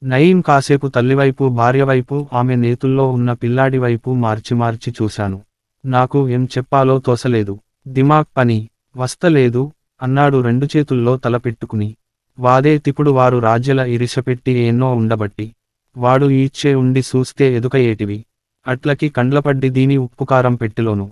నయీం కాసేపు తల్లివైపు భార్యవైపు ఆమె నేతుల్లో ఉన్న పిల్లాడి వైపు మార్చి చూశాను. నాకు ఏం చెప్పాలో తోసలేదు. దిమాగ్ పని వస్తలేదు అన్నాడు రెండు చేతుల్లో తల పెట్టుకుని. వాదే తిప్పుడు వారు రాజ్యల ఇరిసపెట్టి ఎన్నో ఉండబట్టి. వాడు ఈడ్చే ఉండి చూస్తే ఎదుకయేటివి. అట్లకి కండ్లపడ్డి దీని ఉప్పుకారం పెట్టిలోను.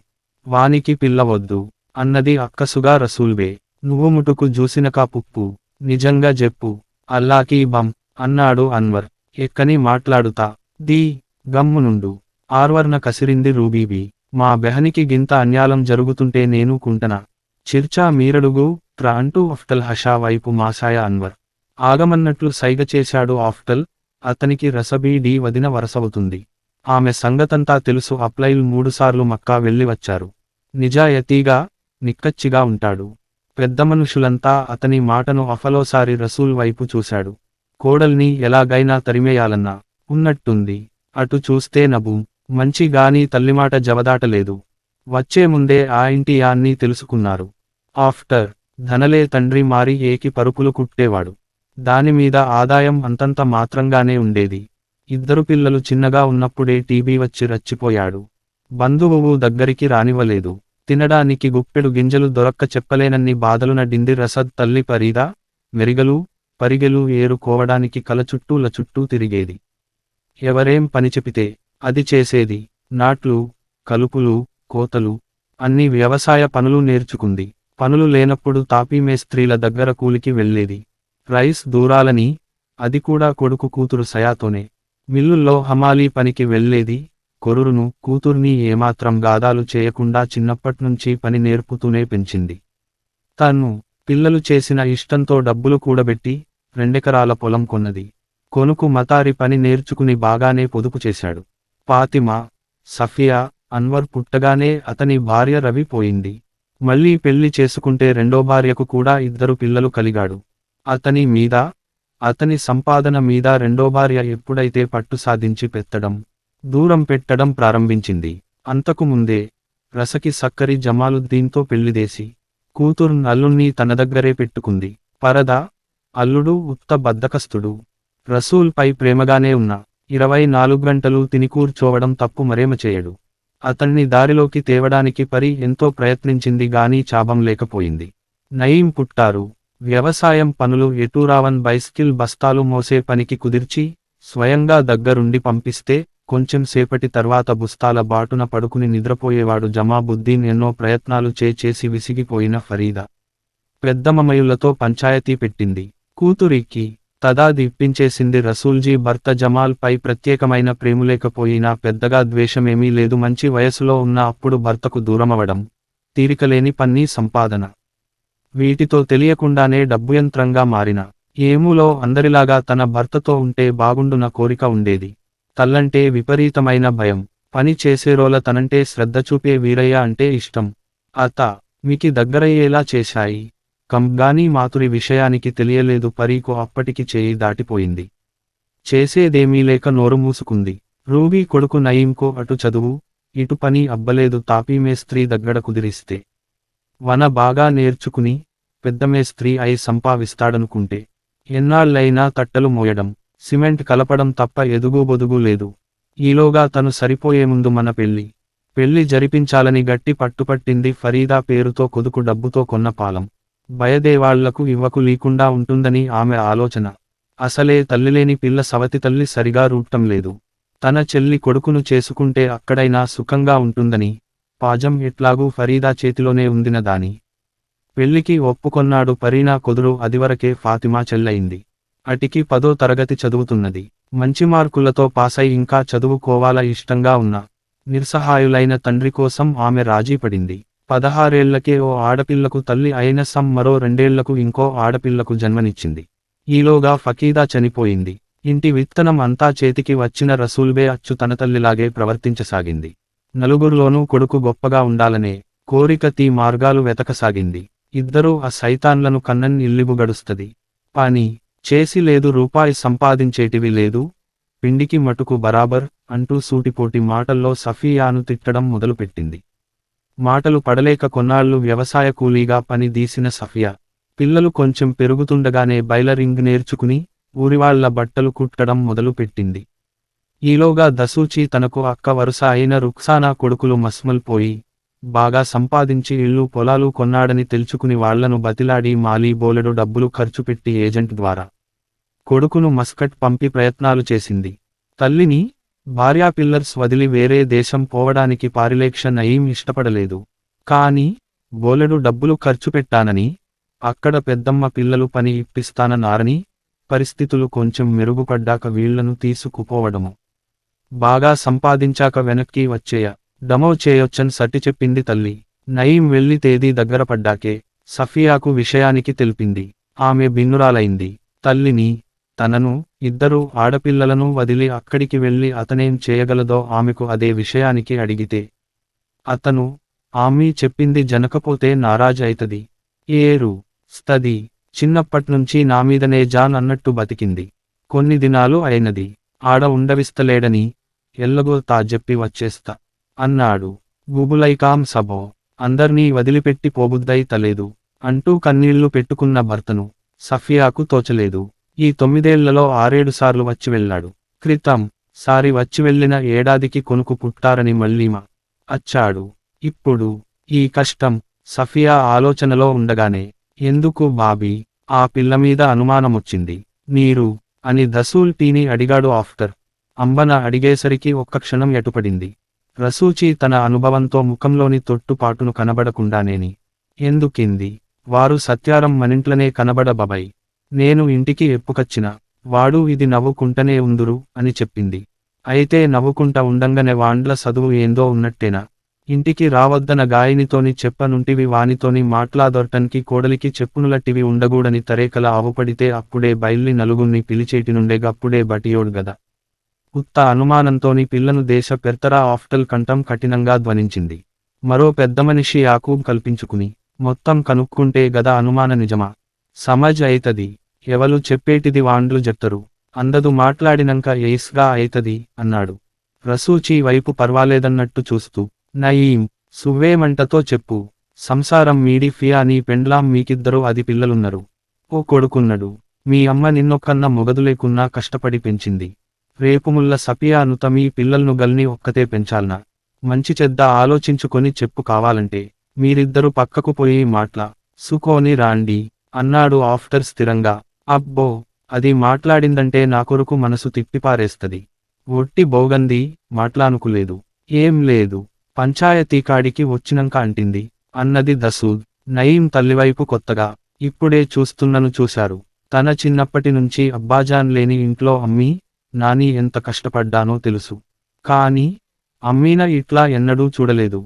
వానికి పిల్లవద్దు అన్నది అక్కసుగా రసూల్బే. నువ్వు ముటుకు జూసినకా పుప్పు నిజంగా జెప్పు. అల్లాకీ బం అన్నాడు అన్వర్. ఎక్కని మాట్లాడుతా దీ గమ్మునుండు. ఆర్వర్న కసిరింది రూబీబీ. మా బెహనికి గింత అన్యాలం జరుగుతుంటే నేను కుంటనా. చిర్చా మీరడుగు ట్ర అంటూ అఫ్టల్ హషా వైపు మాసాయ అన్వర్. ఆగమన్నట్లు సైగ చేశాడు ఆఫ్టల్. అతనికి రసబీ డీ వదిన వరసవుతుంది. ఆమె సంగతంతా తెలుసు. అప్లైల్ 3 సార్లు మక్కా వెళ్ళి వచ్చారు. నిజాయతీగా నిక్కచ్చిగా ఉంటాడు. పెద్ద మనుషులంతా అతని మాటను అఫలోసారి రసూల్ వైపు చూశాడు. కోడల్ని ఎలాగైనా తరిమేయాలన్నా ఉన్నట్టుంది. అటు చూస్తే నబూ మంచి గాని తల్లిమాట జవదాటలేదు. వచ్చే ముందే ఆ ఇంటి యాన్ని తెలుసుకున్నారు. ఆఫ్టర్ ధనలే తండ్రి మారి ఏకి పరుపులు కుట్టేవాడు. దానిమీద ఆదాయం అంతంత మాత్రంగానే ఉండేది. 2 పిల్లలు చిన్నగా ఉన్నప్పుడే టీబీ వచ్చి రచ్చిపోయాడు. బంధువువు దగ్గరికి రానివ్వలేదు. తినడానికి గుప్పెడు గింజలు దొరక్క చెప్పలేనన్ని బాధలున డింది రసద్ తల్లి పరీదా. మెరిగలు పరిగెలు ఏరుకోవడానికి కల చుట్టూ తిరిగేది. ఎవరేం పని చెపితే అది చేసేది. నాట్లు కలుపులు కోతలు అన్ని వ్యవసాయ పనులు నేర్చుకుంది. పనులు లేనప్పుడు తాపీమేస్త్రీల దగ్గర కూలికి వెళ్ళేది. రైస్ దూరాలని అది కూడా కొడుకు కూతురు సయాతోనే. మిల్లుల్లో హమాలీ పనికి వెళ్ళేది. కొరురును కూతుర్ని ఏమాత్రం గాదాలు చేయకుండా చిన్నప్పట్నుంచి పని నేర్పుతూనే పెంచింది. తను పిల్లలు చేసిన ఇష్టంతో డబ్బులు కూడబెట్టి 2 ఎకరాల పొలం కొన్నది. కొనుకు మతారి పని నేర్చుకుని బాగానే పొదుపు చేశాడు. ఫాతిమా సఫియా అన్వర్ పుట్టగానే అతని భార్య రవి పోయింది. మళ్ళీ పెళ్లి చేసుకుంటే రెండో భార్యకు కూడా 2 పిల్లలు కలిగాడు. అతని మీద అతని సంపాదన మీద రెండో భార్య ఎప్పుడైతే పట్టు సాధించి దూరం పెట్టడం ప్రారంభించింది. అంతకు ముందే రసకి సక్కరి జమాలుద్దీన్తో పెళ్లిదేసి కూతురు అల్లుణ్ణి తన దగ్గరే పెట్టుకుంది. పరదా అల్లుడు ఉత్త బద్దకస్తుడు. రసూల్ పై ప్రేమగానే ఉన్నా 24 గంటలు తిని కూర్చోవడం తప్పు మరేమ చేయడు. అతన్ని దారిలోకి తేవడానికి పరి ఎంతో ప్రయత్నించింది గానీ చాబం లేకపోయింది. నయీం పుట్టారు. వ్యవసాయం పనులు ఎటూరావన్ బైస్కిల్ బస్తాలు మోసే పనికి కుదిర్చి స్వయంగా దగ్గరుండి పంపిస్తే కొంచెం సేపటి తర్వాత బుస్తాల బాటున పడుకుని నిద్రపోయేవాడు జమాబుద్దీన్. ఎన్నో ప్రయత్నాలు చేసి విసిగిపోయిన ఫరీదా పెద్దమమయులతో పంచాయతీ పెట్టింది. కూతురికి తదాది ఇప్పించేసింది. రసూల్జీ భర్త జమాల్ పై ప్రత్యేకమైన ప్రేములేకపోయినా పెద్దగా ద్వేషమేమీ లేదు. మంచి వయసులో ఉన్న అప్పుడు భర్తకు దూరమవడం, తీరికలేని పన్నీ సంపాదన, వీటితో తెలియకుండానే డబ్బుయంత్రంగా మారిన ఏమూలో అందరిలాగా తన భర్తతో ఉంటే బాగుండున కోరిక ఉండేది. తల్లంటే విపరీతమైన భయం. పని చేసేరోల తనంటే శ్రద్ధ చూపే వీరయ్య అంటే ఇష్టం. అత మికి దగ్గరయ్యేలా చేశాయి. కంగానీ మాతురి విషయానికి తెలియలేదు. పరీకు అప్పటికి చేయి దాటిపోయింది. చేసేదేమీ లేక నోరు మూసుకుంది. రూబీ కొడుకు నయీంకో అటు చదువు ఇటు పని అబ్బలేదు. తాపీమేస్త్రీ దగ్గర కుదిరిస్తే వన బాగా నేర్చుకుని పెద్దమేస్త్రీ అయి సంపావిస్తాడనుకుంటే ఎన్నాళ్ళైనా తట్టలు మోయడం, సిమెంట్ కలపడం తప్ప ఎదుగుబొదుగు లేదు. ఈలోగా తను సరిపోయే ముందు మన పెళ్లి జరిపించాలని గట్టి పట్టుపట్టింది. ఫరీదా పేరుతో కొదుకు డబ్బుతో కొన్న పాలం బయదేవాళ్లకు ఇవ్వకు లేకుండా ఉంటుందని ఆమె ఆలోచన. అసలే తల్లిలేని పిల్ల సవతి తల్లి సరిగా రూట్టం లేదు. తన చెల్లి కొడుకును చేసుకుంటే అక్కడైనా సుఖంగా ఉంటుందని పాజం ఎట్లాగూ ఫరీదా చేతిలోనే ఉందిన దాని పెళ్లికి ఒప్పుకొన్నాడు. పరీనా కొదురు అదివరకే ఫాతిమా చెల్లయింది. అటికి 10వ తరగతి చదువుతున్నది. మంచి మార్కులతో పాసై ఇంకా చదువుకోవాల ఇష్టంగా ఉన్న నిస్సహాయులైన తండ్రి కోసం ఆమె రాజీపడింది. 16 ఏళ్లకే ఓ ఆడపిల్లకు తల్లి అయిన మరో 2 ఏళ్లకు ఇంకో ఆడపిల్లకు జన్మనిచ్చింది. ఈలోగా ఫకీదా చనిపోయింది. ఇంటి విత్తనం అంతా చేతికి వచ్చిన రసూల్బే అచ్చు తన తల్లిలాగే ప్రవర్తించసాగింది. నలుగురిలోనూ కొడుకు గొప్పగా ఉండాలనే కోరిక తీ మార్గాలు వెతకసాగింది. ఇద్దరూ ఆ సైతాన్లను కన్నన్ ఇల్లిబు గడుస్తది. పని చేసి లేదు, రూపాయి సంపాదించేటివి లేదు, పిండికి మటుకు బరాబర్ అంటూ సూటిపోటి మాటల్లో సఫియాను తిట్టడం మొదలుపెట్టింది. మాటలు పడలేక కొన్నాళ్లు వ్యవసాయ కూలీగా పని దీసిన సఫియా పిల్లలు కొంచెం పెరుగుతుండగానే బైలరింగ్ నేర్చుకుని ఊరివాళ్ల బట్టలు కుట్టడం మొదలుపెట్టింది. ఈలోగా దసూచి తనకు అక్క వరుస అయిన రుక్సానా కొడుకులు మస్మల్ పోయి, బాగా సంపాదించి ఇళ్ళు పొలాలు కొన్నాడని తెలుసుకుని వాళ్లను బతిలాడి మాలీ బోలెడు డబ్బులు ఖర్చుపెట్టి ఏజెంట్ ద్వారా కొడుకును మస్కట్ పంపి ప్రయత్నాలు చేసింది. తల్లిని, భార్యాపిల్లర్స్ వదిలి వేరే దేశం పోవడానికి పారిలేక్ష నయీం ఇష్టపడలేదు. కానీ బోలెడు డబ్బులు ఖర్చుపెట్టానని, అక్కడ పెద్దమ్మ పిల్లలు పని ఇప్పిస్తానన్నారని, పరిస్థితులు కొంచెం మెరుగుపడ్డాక వీళ్లను తీసుకుపోవడము, బాగా సంపాదించాక వెనక్కి వచ్చేయ డమో చేయొచ్చని సట్టి చెప్పింది తల్లి. నయీం వెళ్లి తేదీ దగ్గర పడ్డాకే సఫియాకు విషయానికి తెలిపింది. ఆమె బిన్నురాలైంది. తల్లిని, తనను, ఇద్దరు ఆడపిల్లలను వదిలి అక్కడికి వెళ్లి అతనేం చేయగలదో ఆమెకు అదే విషయానికి అడిగితే, అతను, ఆమె చెప్పింది జనకపోతే నారాజ్ అయితది. ఏరు స్తది. చిన్నప్పట్నుంచి నామీదనే జాన్ అన్నట్టు బతికింది. కొన్ని దినాలు అయినది. ఆడ ఉండవిస్తలేడని, ఎల్లగో తా జెప్పి వచ్చేస్తా అన్నాడు. గుబులైకాం సబో, అందర్నీ వదిలిపెట్టి పోబుద్దై తలేదు అంటూ కన్నీళ్లు పెట్టుకున్న భర్తను సఫియాకు తోచలేదు. ఈ 9 ఏళ్లలో 6-7 సార్లు వచ్చి వెళ్ళాడు. క్రితం సారి వచ్చి వెళ్ళిన ఏడాదికి కొనుకు పుట్టారని మళ్ళీమా అచ్చాడు. ఇప్పుడు ఈ కష్టం సఫియా ఆలోచనలో ఉండగానే, ఎందుకు బాబీ, ఆ పిల్లమీద అనుమానమొచ్చింది. నీరు అని దసూల్ టీని అడిగాడు. ఆఫ్టర్ అంబన అడిగేసరికి ఒక్క క్షణం ఎటుపడింది. రసూచి తన అనుభవంతో ముఖంలోని తొట్టుపాటును కనబడకుండానేని, ఎందుకింది, వారు సత్యారం మనింట్లనే కనబడ బాబాయ్, నేను ఇంటికి ఎప్పుకచ్చినా వాడు ఇది నవ్వుకుంటనే ఉందురు అని చెప్పింది. అయితే నవ్వుకుంట ఉండంగనే వాండ్ల సదువు ఏందో ఉన్నట్టేనా, ఇంటికి రావద్దన గాయనితోని చెప్పనుంటివి వానితోని మాట్లాదొర్టన్కి కోడలికి చెప్పునులట్టివి ఉండగూడని తరేకల ఆవుపడితే అప్పుడే బయల్లి నలుగుర్ని పిలిచేటినుండే గప్పుడే బటియోడు గద. ఉత్త అనుమానంతోని పిల్లను దేశ పెర్తరా ఆఫ్టల్ కంఠం కఠినంగా ధ్వనించింది. మరో పెద్దమనిషి యాకూబ్ కల్పించుకుని, మొత్తం కనుక్కుంటే గద అనుమాన నిజమా, సమజ్ అయితది, ఎవలు చెప్పేటిది వాండ్లు చెప్తరు, అందదు మాట్లాడినంక ఎయిస్గా అయితది అన్నాడు. రసూచి వైపు పర్వాలేదన్నట్టు చూస్తూ, నయీం, సువ్వేమంటతో చెప్పు, సంసారం మీడి ఫియా నీ పెండ్లాం మీకిద్దరు అది పిల్లలున్నరు, ఓ కొడుకున్నడు, మీ అమ్మ నిన్నొక్కన్న మొగదులేకున్నా కష్టపడి పెంచింది, రేపుముల్ల సపియాను తమీ పిల్లల్ను గల్ని ఒక్కతే పెంచాల్నా, మంచి చెడ్డ ఆలోచించుకొని చెప్పు కావాలంటే, మీరిద్దరు పక్కకు పోయి మాట్లా సుకోని రాండి అన్నాడు ఆఫ్టర్ స్థిరంగా. అబ్బో, అది మాట్లాడిందంటే నా కొరకు మనసు తిప్పిపారేస్తది, ఒట్టి బోగంది, మాట్లానుకులేదు, ఏం లేదు, పంచాయతీకాడికి వచ్చినంక అంటింది అన్నది దసూద్. నయీం తల్లివైపు కొత్తగా, ఇప్పుడే చూస్తున్నను చూశారు, తన చిన్నప్పటి నుంచి అబ్బాజాన్ లేని ఇంట్లో అమ్మీ, నాని ఎంత కష్టపడ్డానో తెలుసు, కానీ అమ్మీన ఇట్లా ఎన్నడూ చూడలేదు,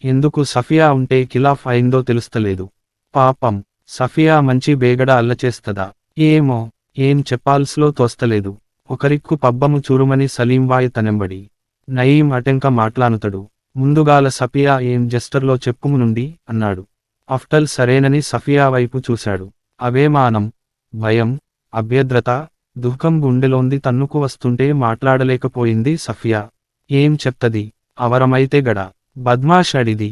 ఎందుకు సఫియా ఉంటే ఖిలాఫ్ అయిందో తెలుస్తలేదు, పాపం సఫియా మంచి బేగడ అల్లచేస్తదా ఏమో, ఏం చెప్పాల్స్లో తోస్తలేదు. ఒకరిక్కు పబ్బము చూరుమని సలీంవాయ్ తనెంబడి, నయీం అటెంక మాట్లానుతడు, ముందుగాల సఫియా ఏం జెస్టర్లో చెప్పుము నుండి అన్నాడు. అఫ్టల్ సరేనని సఫియా వైపు చూశాడు. అవేమానం, భయం, అభ్యద్రత, దుఃఖం గుండెలోంది తన్నుకు వస్తుంటే మాట్లాడలేకపోయింది సఫియా. ఏం చెప్తది, అవరమైతే గడ, బద్మాష్ అడిది,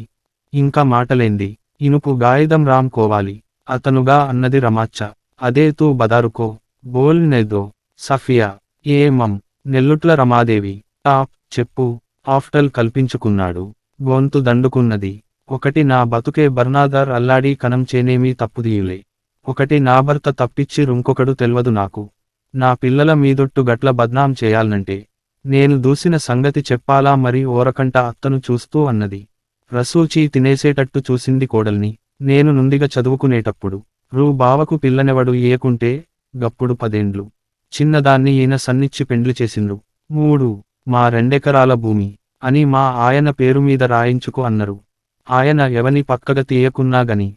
ఇంకా మాటలేంది, ఇనుపు గాయిదం రామ్ కోవాలి అతనుగా అన్నది రమాచ్చ. అదే తూ బదారుకో, బోల్ నెదో, సఫియా, ఏమం, నెల్లుట్ల రమాదేవి, టాప్ చెప్పు, ఆఫ్టల్ కల్పించుకున్నాడు. గొంతు దండుకున్నది. ఒకటి నా బతుకే బర్నాదర్ అల్లాడి కనం చేనేమీ తప్పుదీయులే, ఒకటి నా భర్త తప్పిచ్చి రుంకొకడు తెల్వదు నాకు, నా పిల్లల మీదొట్టు గట్ల బద్నాం చేయాల్నంటే, నేను దూసిన సంగతి చెప్పాలా మరి ఓరకంట అత్తను చూస్తూ అన్నది. రసూచి తినేసేటట్టు చూసింది కోడల్ని. నేను నుండిగా చదువుకునేటప్పుడు, బావకు పిల్లనెవడు ఇయకుంటే, గప్పుడు 10 ఏండ్లు చిన్నదాన్ని ఈయన సన్నిచ్చి పెండ్లి చేసిండ్రు. 3 మా 2 ఎకరాల భూమి అని మా ఆయన పేరుమీద రాయించుకు అన్నరు. ఆయన ఎవని పక్కగ తీయకున్నా గని,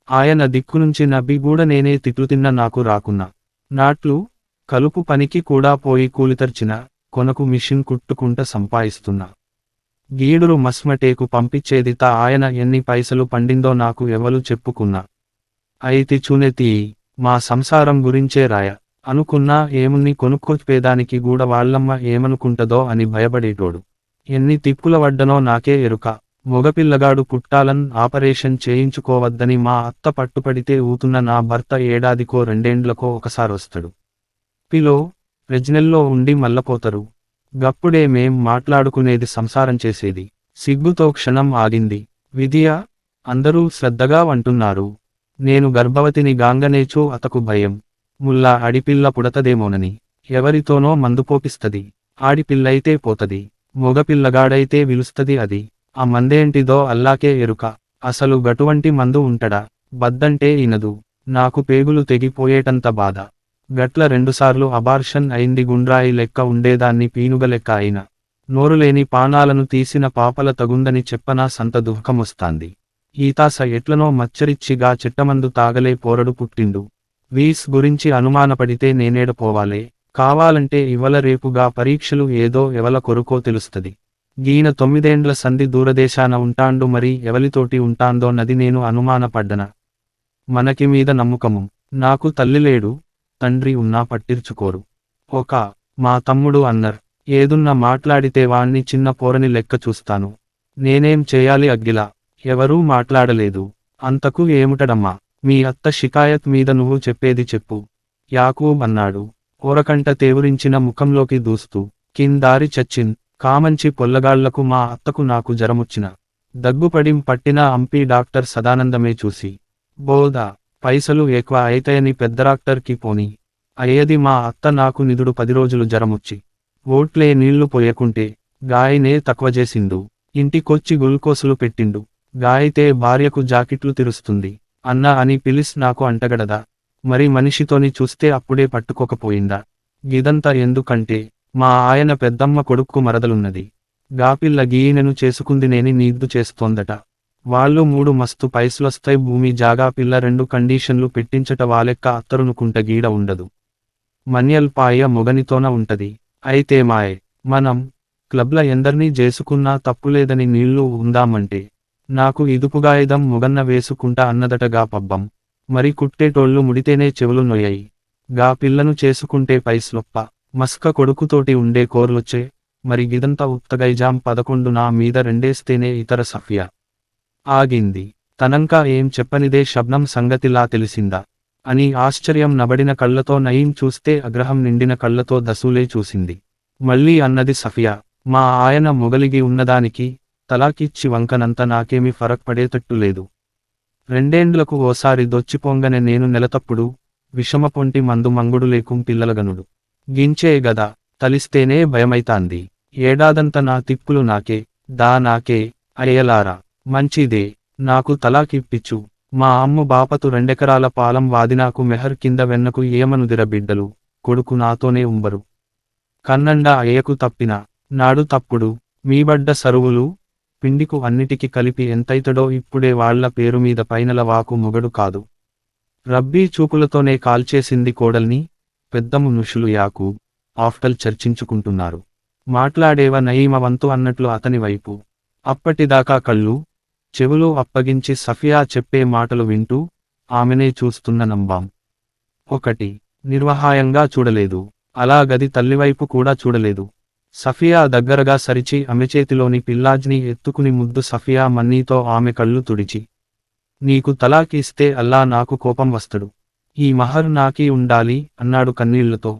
ఆయన దిక్కునుంచి నబ్బి గూడ నేనే తిట్లుతిన్న నాకు రాకున్నా, నాట్లు కలుపు పనికి కూడా పోయి కూలితర్చిన, కొనకు మిషన్ కుట్టుకుంట సంపాయిస్తున్నా, గీడురు మస్మటేకు పంపిచ్చేది తా ఆయన ఎన్ని పైసలు పండిందో నాకు ఎవలు చెప్పుకున్నా, అయితే చూనెతీ, మా సంసారం గురించే రాయ అనుకున్నా ఏమున్ని కొనుక్కొచ్పేదానికి గూడ వాళ్ళమ్మ ఏమనుకుంటదో అని భయపడేటోడు. ఎన్ని తిప్పులవడ్డనో నాకే ఎరుక, మొగపిల్లగాడు పుట్టాలన్ ఆపరేషన్ చేయించుకోవద్దని మా అత్త పట్టుపడితే ఊతున్న నా భర్త ఏడాదికో 2 ఏండ్లకో ఒకసారొస్తడు. పిలో రెజ్నెల్లో ఉండి మల్లపోతరు. గప్పుడే మేం మాట్లాడుకునేది సంసారం చేసేది. సిగ్గుతో క్షణం ఆగింది. విధియా? అందరూ శ్రద్ధగా వంటున్నారు. నేను గర్భవతిని గాంగనేచో అతకు భయం. ముల్లా అడిపిల్ల పుడతదేమోనని. ఎవరితోనో మందుపోపిస్తది. ఆడిపిల్లైతే పోతది. మొగపిల్లగాడైతే విలుస్తది అది. ఆ మందేంటిదో అల్లాకే ఎరుక. అసలు గటువంటి మందు ఉంటడా? బద్దంటే ఇనదు. నాకు పేగులు తెగిపోయేటంత బాధ. గట్ల రెండుసార్లు అబార్షన్ అయింది. గుండ్రాయి లెక్క ఉండేదాన్ని పీనుగ లెక్క అయిన. నోరులేని పానాలను తీసిన పాపల తగుందని చెప్పనా సంత దుఃఖమొస్తాంది. ఈతాస ఎట్లనో మచ్చరిచ్చిగా చెట్టమందు తాగలే పోరడు పుట్టిండు. వీస్ గురించి అనుమానపడితే నేనేడపోవాలే. కావాలంటే ఇవల రేపుగా పరీక్షలు ఏదో ఎవల కొరుకో తెలుస్తది. గీన 9 ఏండ్ల సంధి దూరదేశాన ఉంటాండు, మరి ఎవలితోటి ఉంటాందో నది నేను అనుమానపడ్డన. మనకి మీద నమ్ముకము. నాకు తల్లిలేడు, తండ్రి ఉన్నా పట్టిర్చుకోరు. ఒక మా తమ్ముడు అన్నర్. ఏదున్నా మాట్లాడితే వాణ్ణి చిన్న పోరని లెక్క చూస్తాను. నేనేం చేయాలి అగ్గిలా? ఎవరూ మాట్లాడలేదు. అంతకు ఏముటడమ్మా? మీ అత్త షికాయత్ మీద నువ్వు చెప్పేది చెప్పు. యాకూబ్ అన్నాడు, ఓరకంట తేవురించిన ముఖంలోకి దూస్తూ. కిందారి చచ్చిన్. కామంచి పొల్లగాళ్లకు మా అత్తకు నాకు జరముచ్చిన. దగ్గుపడిం పట్టిన అంపీ డాక్టర్ సదానందమే చూసి. బోదా పైసలు ఎక్కువ అయితయని పెద్దడాక్టర్కి పోని. అయ్యది మా అత్త నాకు నిదుడు 10 రోజులు జరముచ్చి. ఓట్లే నీళ్లు పోయకుంటే. గాయనే తక్కువజేసిండు. ఇంటికొచ్చి గుల్కోసులు పెట్టిండు. గాయితే భార్యకు జాకెట్లు తిరుస్తుంది అన్న అని పిలిస్ నాకు అంటగడదా? మరి మనిషితోని చూస్తే అప్పుడే పట్టుకోకపోయిందా? గిదంతా ఎందుకంటే మా ఆయన పెద్దమ్మ కొడుక్కు మరదలున్నది. గాపిల్ల గీయనను చేసుకుంది నేని నీద్దు చేస్తోందట. వాళ్ళు 3 మస్తు పైసలొస్తాయి. భూమి జాగా పిల్ల 2 కండీషన్లు పెట్టించట వాలెక్క అత్తరునుకుంట గీడ ఉండదు. మన్యల్పాయ మొగనితోన ఉంటది. అయితే మాయే మనం క్లబ్ల ఎందర్నీ జేసుకున్నా తప్పులేదని నీళ్లు ఉందామంటే. నాకు ఇదుపుగాయిదం మొగన్న వేసుకుంటా అన్నదటగా పబ్బం. మరి కుట్టేటోళ్ళు ముడితేనే చెవులు నొయ్యాయి. గా పిల్లను చేసుకుంటే పైస్లొప్ప. మస్క కొడుకుతోటి ఉండే కోర్లొచ్చే. మరి గిదంతా ఉత్తగైజాం 11 నా మీద రెండేస్తేనే ఇతర సఫియా. ఆగింది. తనంకా ఏం చెప్పనిదే శబ్నం సంగతిలా తెలిసిందా అని ఆశ్చర్యం నబడిన కళ్ళతో నయీం చూస్తే అగ్రహం నిండిన కళ్ళతో దసూలే చూసింది. మళ్ళీ అన్నది సఫియా, మా ఆయన మొగలిగి ఉన్నదానికి తలాకిచ్చి వంకనంత నాకేమీ ఫరక్ పడేటట్టు లేదు. 2 ఏండ్లకు ఓసారి దొచ్చిపోంగనే నేను నెలతప్పుడు విషమపొంటి మందు మంగుడు లేకుం పిల్లలగనుడు. గించే గదా తలిస్తేనే భయమైతాంది. ఏడాదంత నా తిప్పులు నాకే నాకే అయ్యలారా. మంచిదే, నాకు తలాకిప్పిచ్చు. మా అమ్ము బాపతు 2 ఎకరాల పాలం వాదినాకు మెహర్ కింద వెన్నకు ఏమనుదిర బిడ్డలు. కొడుకు నాతోనే ఉంబరు. కన్నండా అయ్యకు తప్పిన నాడు తప్పుడు మీబడ్డ సరువులు పిండికు అన్నిటికి కలిపి ఎంతైతడో ఇప్పుడే వాళ్ల పేరుమీద పైనల వాకు మొగడు కాదు. రబ్బీ చూపులతోనే కాల్చేసింది కోడల్ని. పెద్దము నుషులు యాకూబ్ ఆఫ్టల్ చర్చించుకుంటున్నారు. మాట్లాడేవ నయీమ వంతు అన్నట్లు అతని వైపు. అప్పటిదాకా కళ్ళు చెవులు అప్పగించి సఫియా చెప్పే మాటలు వింటూ ఆమెనే చూస్తున్న నంబాం. 1 నిర్వహాయంగా చూడలేదు. అలా గది తల్లివైపు కూడా చూడలేదు. సఫియా దగ్గరగా సరిచి అమెచేతిలోని పిల్లాజ్ని ఎత్తుకుని ముద్దు సఫియా మన్నీతో ఆమె కళ్ళు తుడిచి. నీకు తలాకి ఇస్తే అల్లా నాకు కోపం వస్తడు. ఈ మహర్ నాకీ ఉండాలి అన్నాడు కన్నీళ్లతో.